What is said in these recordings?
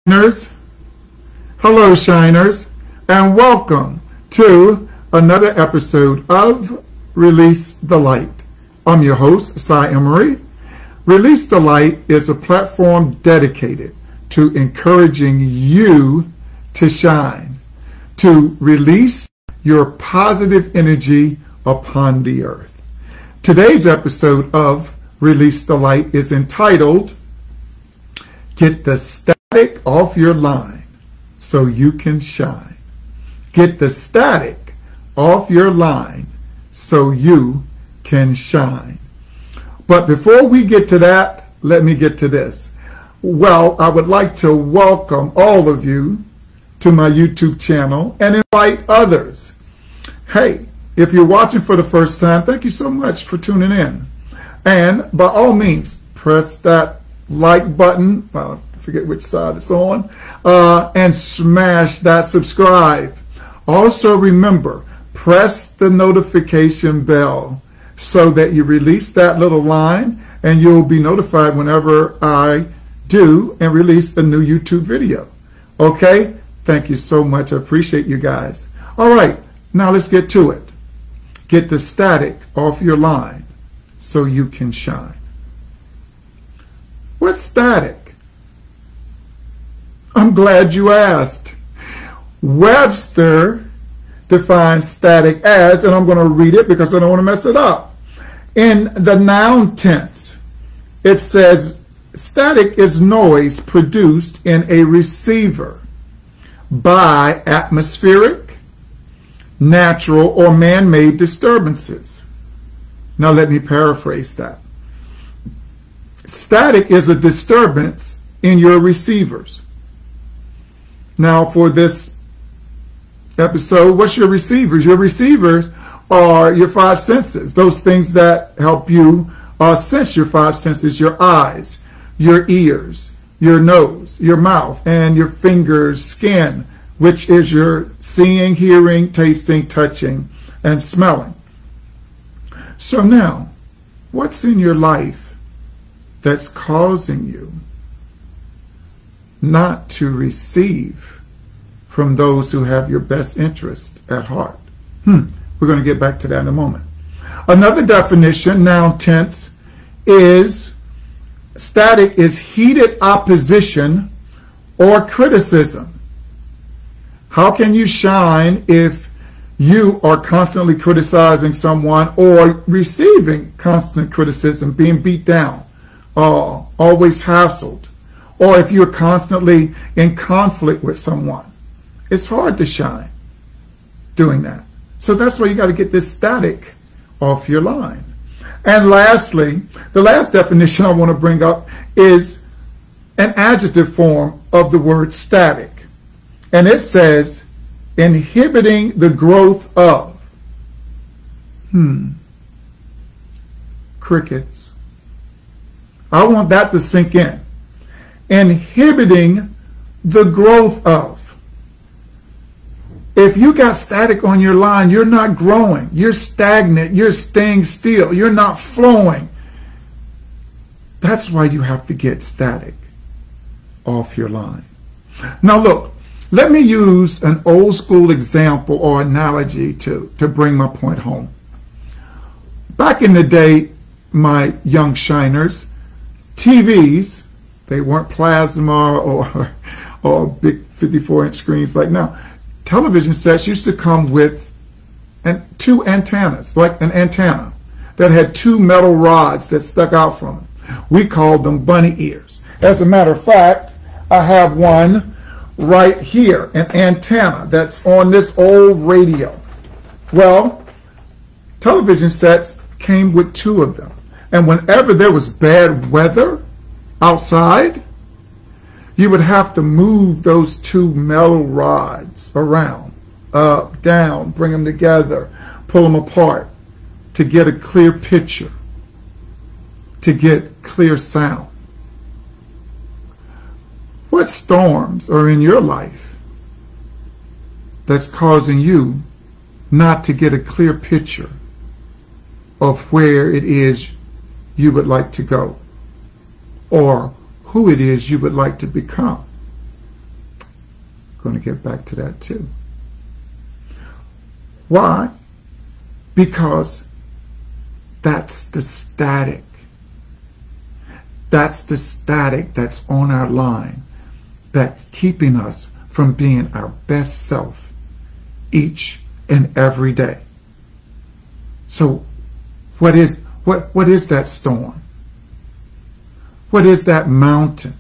Shiners. Hello, Shiners, and welcome to another episode of Release the Light. I'm your host, Cy Emery. Release the Light is a platform dedicated to encouraging you to shine, to release your positive energy upon the earth. Today's episode of Release the Light is entitled, Get the Static Off Your Line So You Can Shine. Get the static off your line so you can shine. But before we get to that, let me get to this. Well, I would like to welcome all of you to my YouTube channel and invite others. Hey, if you're watching for the first time, thank you so much for tuning in. And by all means, press that like button, I forget which side it's on, and smash that subscribe. Also remember, press the notification bell so that you release that little line and you'll be notified whenever I do and release a new YouTube video. Okay? Thank you so much. I appreciate you guys. All right, now let's get to it. Get the static off your line so you can shine. What's static? I'm glad you asked. Webster defines static as, and I'm going to read it because I don't want to mess it up. In the noun tense, it says, static is noise produced in a receiver by atmospheric, natural, or man-made disturbances. Now let me paraphrase that. Static is a disturbance in your receivers. Now for this episode, what's your receivers? Your receivers are your five senses, those things that help you sense your five senses, your eyes, your ears, your nose, your mouth, and your fingers, skin, which is your seeing, hearing, tasting, touching, and smelling. So now, what's in your life that's causing you not to receive from those who have your best interest at heart? We're going to get back to that in a moment. Another definition, noun tense, is static is heated opposition or criticism. How can you shine if you are constantly criticizing someone or receiving constant criticism, being beat down, always hassled, or if you're constantly in conflict with someone? It's hard to shine doing that. So that's why you got to get this static off your line. And lastly, the last definition I want to bring up is an adjective form of the word static. And it says, inhibiting the growth of. Crickets. I want that to sink in. Inhibiting the growth of. If you got static on your line, you're not growing. You're stagnant. You're staying still. You're not flowing. That's why you have to get static off your line. Now look, let me use an old school example or analogy to bring my point home. Back in the day, my young shiners, TVs, they weren't plasma or big 54-inch screens like now. Television sets used to come with two antennas, like an antenna that had two metal rods that stuck out from it. We called them bunny ears. As a matter of fact, I have one right here, an antenna that's on this old radio. Well, television sets came with two of them. And whenever there was bad weather outside, you would have to move those two metal rods around, up, down, bring them together, pull them apart to get a clear picture, to get clear sound. What storms are in your life that's causing you not to get a clear picture of where it is you would like to go or who it is you would like to become? going to get back to that too. Why? Because that's the static. That's the static that's on our line, that's keeping us from being our best self each and every day. So what is that storm? What is that mountain?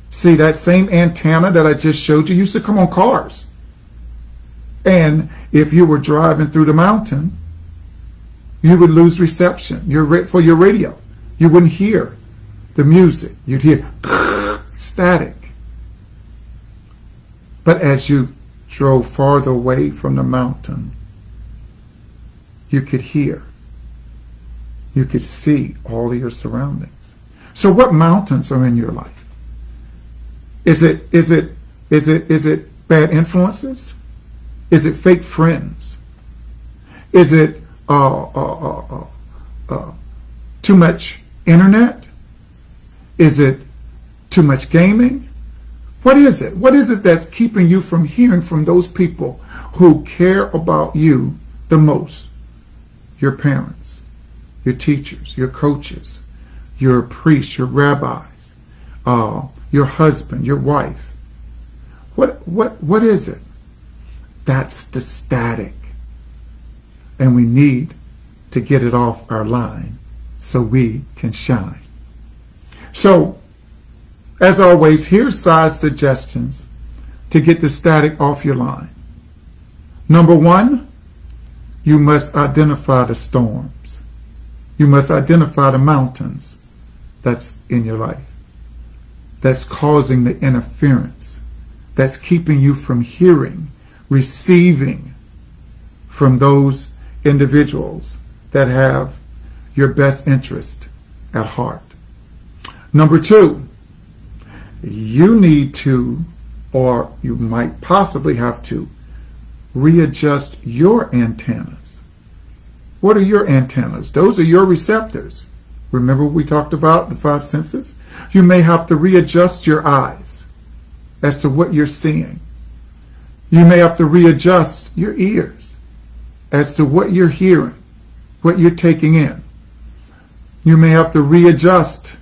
See, that same antenna that I just showed you used to come on cars. And if you were driving through the mountain, you would lose reception for your radio. You wouldn't hear the music. You'd hear static. But as you drove farther away from the mountain, you could hear. You could see all of your surroundings. So what mountains are in your life? Is it bad influences? Is it fake friends? Is it too much internet? Is it too much gaming? What is it? What is it that's keeping you from hearing from those people who care about you the most? Your parents, your teachers, your coaches, your priests, your rabbis, your husband, your wife. What is it? That's the static. And we need to get it off our line so we can shine. So, as always, here's Cy's suggestions to get the static off your line. Number one, you must identify the storms. You must identify the mountains that's in your life, that's causing the interference, that's keeping you from hearing, receiving from those individuals that have your best interest at heart. Number two, you need to, or you might possibly have to, readjust your antennas. What are your antennas? Those are your receptors. Remember we talked about the five senses? You may have to readjust your eyes as to what you're seeing. You may have to readjust your ears as to what you're hearing, what you're taking in. You may have to readjust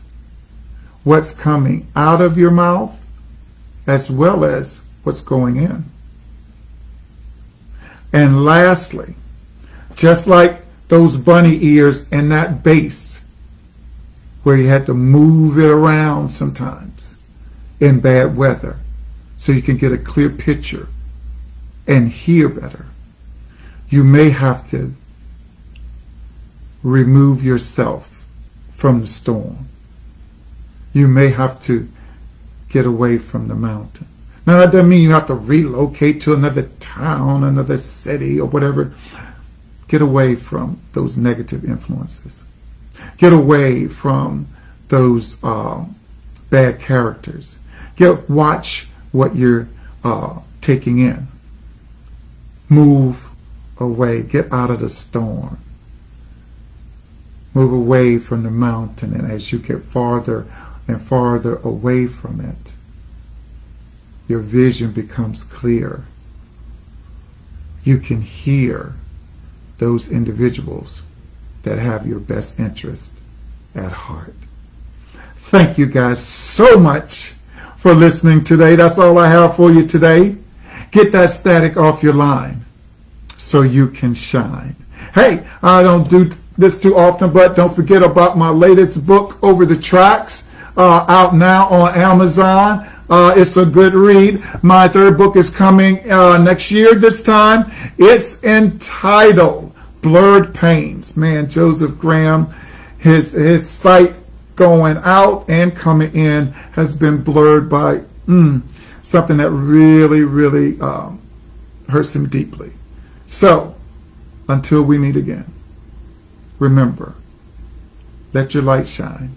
what's coming out of your mouth as well as what's going in. And lastly, just like those bunny ears and that bass where you had to move it around sometimes in bad weather so you can get a clear picture and hear better, you may have to remove yourself from the storm. You may have to get away from the mountain. Now, that doesn't mean you have to relocate to another town, another city, or whatever. Get away from those negative influences. Get away from those bad characters. Watch what you're taking in. Move away. Get out of the storm. Move away from the mountain, and as you get farther and farther away from it, your vision becomes clear. You can hear those individuals that have your best interest at heart. Thank you guys so much for listening today. That's all I have for you today. Get that static off your line so you can shine. Hey, I don't do this too often, but don't forget about my latest book, Over the Tracks, out now on Amazon. It's a good read. My third book is coming next year this time. It's entitled Blurred Pains. Man, Joseph Graham, his sight going out and coming in has been blurred by something that really, really hurts him deeply. So, until we meet again, remember, let your light shine.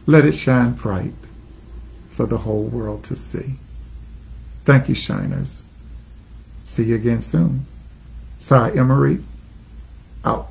Let it shine bright for the whole world to see. Thank you, shiners. See you again soon. Cy Emery, out.